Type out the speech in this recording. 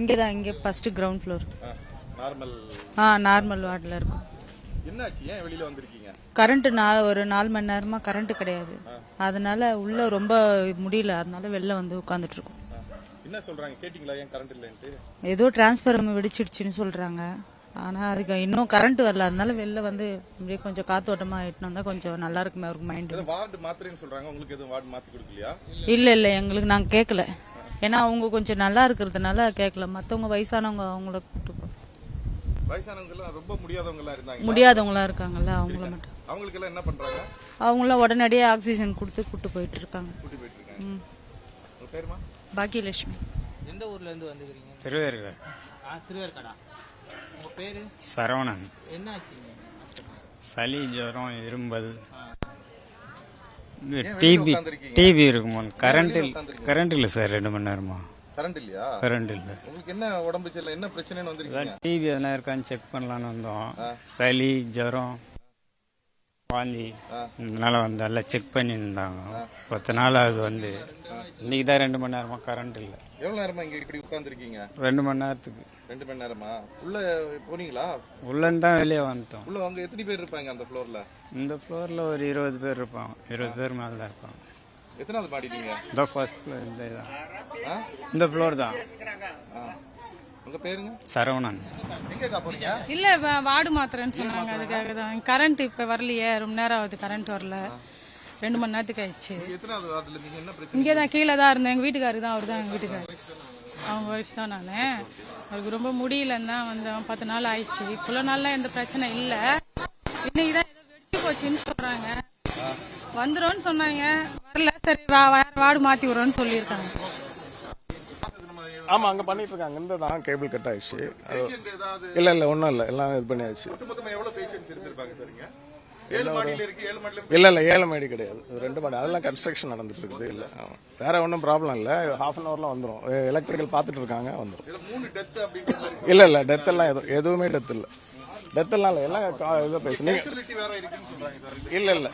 இங்கே தான், இங்கே first ground floor. Normal normal வார்டில் இருக்கும். என்னாச்சு, ஏன் வெளியில வந்திருக்கீங்க? கரண்ட் ஒரு 4 மணி நேரமா கரண்ட் கிடையாது, அதனால உள்ள ரொம்ப முடியல, அதனால வெளில வந்து உட்காந்துட்டு இருக்கோம். என்ன சொல்றாங்க, கேட்டிங்களா ஏன் கரண்ட் இல்லைன்ட்டு? ஏதோ டிரான்ஸ்ஃபார்மர் வெடிச்சிடுச்சுன்னு சொல்றாங்க, ஆனா அதுக்கு இன்னும் கரண்ட் வரல, அதனால வெளில வந்து இப்படியே கொஞ்சம் காத்தோட்டமா ஆயிட்டு வந்தா கொஞ்சம் நல்லா இருக்குமே அவருக்கு மைண்ட். வார்டு மாத்திரன்னு சொல்றாங்க, உங்களுக்கு எதுவும் வார்டு மாத்தி கொடுக்கலையா? இல்ல எங்களுக்கு நாங்க கேட்கல, ஏன்னா அவங்க கொஞ்சம் நல்லா இருக்கிறதுனால கேட்கல. மத்தவங்க வயசானவங்க அவங்கள கூப்பிட்டு, வயசானவங்க எல்லாம் ரொம்ப முடியாதவங்க எல்லாம் இருந்தாங்க, முடியாதவங்களா இருக்காங்கல்ல அவங்கள மட்டும். அவங்களுக்கு எல்லாம் என்ன பண்றாங்க? அவங்கள உடனடியே ஆக்சிஜன் கொடுத்து கூட்டு போயிட்டு இருக்காங்க. உங்க பேருமா? பாக்கியலட்சுமி. எந்த ஊர்ல இருந்து வந்துக்கிறீங்க? திருவேற்காடு. திருவேற்காடா. உங்க பேரு? சரவணன். என்ன ஆச்சுங்க? சளி, ஜுரம், இரும்பல், டிபி இருக்குமா? கரண்ட் இல்லை சார், 2 மணி நேரமா கரண்ட் இல்லையா? கரண்ட் இல்லை. உங்களுக்கு என்ன உடம்பு சரியில்லை, என்ன பிரச்சனைன்னு வந்திருக்கீங்க? டிபி எதனா இருக்கான்னு செக் பண்ணலான்னு வந்தோம். சளி, ஜுரம், வாந்தி, இதனால வந்தால செக் பண்ணியிருந்தாங்க. 10 நாள் அது வந்து இன்னைக்கு தான் 2 மணி நேரமா கரண்ட் இல்லை. எவ்வளவு நேரமா இங்க இப்படி உட்கார்ந்துருக்கீங்க? 2 மணி நேரத்துக்கு. 2 மணி நேரமா? உள்ள போனீங்களா? உள்ளன்னு தான் வெளியே வந்துட்டோம். உள்ள அங்க எத்தனை பேர் இருப்பாங்க அந்த ஃப்ளோர்ல? இந்த ஃப்ளோர்ல ஒரு 20 பேர் இருப்பாங்க, 20 பேர் மேல தான் இருப்பாங்க. எத்தனாவது மாடிட்டீங்க? இந்த ஃபர்ஸ்ட் ஃப்ளோர், இந்த ஃப்ளோர் தான். உங்க பேருங்க? சரவணன். எங்க போறீங்க? இல்ல வார்டு மாத்திரன்னு சொன்னாங்க, அதுக்காக தான். கரண்ட் இப்ப வரலையே, ரொம்ப நேரம் ஆகுது கரண்ட் வரல, 2 மணி நேரத்துக்கு ஆயிடுச்சு. எத்தனாவது வார்டுல நீங்க? என்ன பிரச்சனை? இங்கே தான், கீழே தான் இருந்தேன். எங்க வீட்டுக்காரரு தான், அவர் தான் எங்க வீட்டுக்காரரு, அவங்க ஒய்ஃப் தான். நான் அவருக்கு ரொம்ப முடியலன்னு தான் வந்தோம். 10 நாள் ஆயிடுச்சு. இவ்வளோ நாள்லாம் எந்த பிரச்சனை இல்லை, இன்னைக்கு தான் ஏதோ வெடிச்சு போச்சுன்னு சொல்றாங்க. வந்துரும்னு சொன்னாங்க, வரல. சரி வார்டு மாத்தி விடுறோன்னு சொல்லியிருக்காங்க. ஆமா, அங்க பண்ணிட்டு இருக்காங்க. இந்த தான் கேபிள் கட் ஆயிடுச்சு. இல்ல ஒன்றும் இல்லை, எல்லாம் இது பண்ணியாச்சு. இல்ல 7 மாடி கிடையாது, 2 மாடி. அதெல்லாம் கன்ஸ்ட்ரக்ஷன் நடந்துட்டு இருக்குது. இல்ல வேற ஒன்றும் ப்ராப்ளம் இல்லை, ½ அன் ஹவர்ல வந்துடும். எலக்ட்ரிக்கல் பார்த்துட்டு இருக்காங்க, வந்துடும். இல்ல டெத் எல்லாம் எதுவுமே டெத் இல்லை, டெத் எல்லாம் இல்லை, எல்லாம் இதை பேசுறீங்க. இல்ல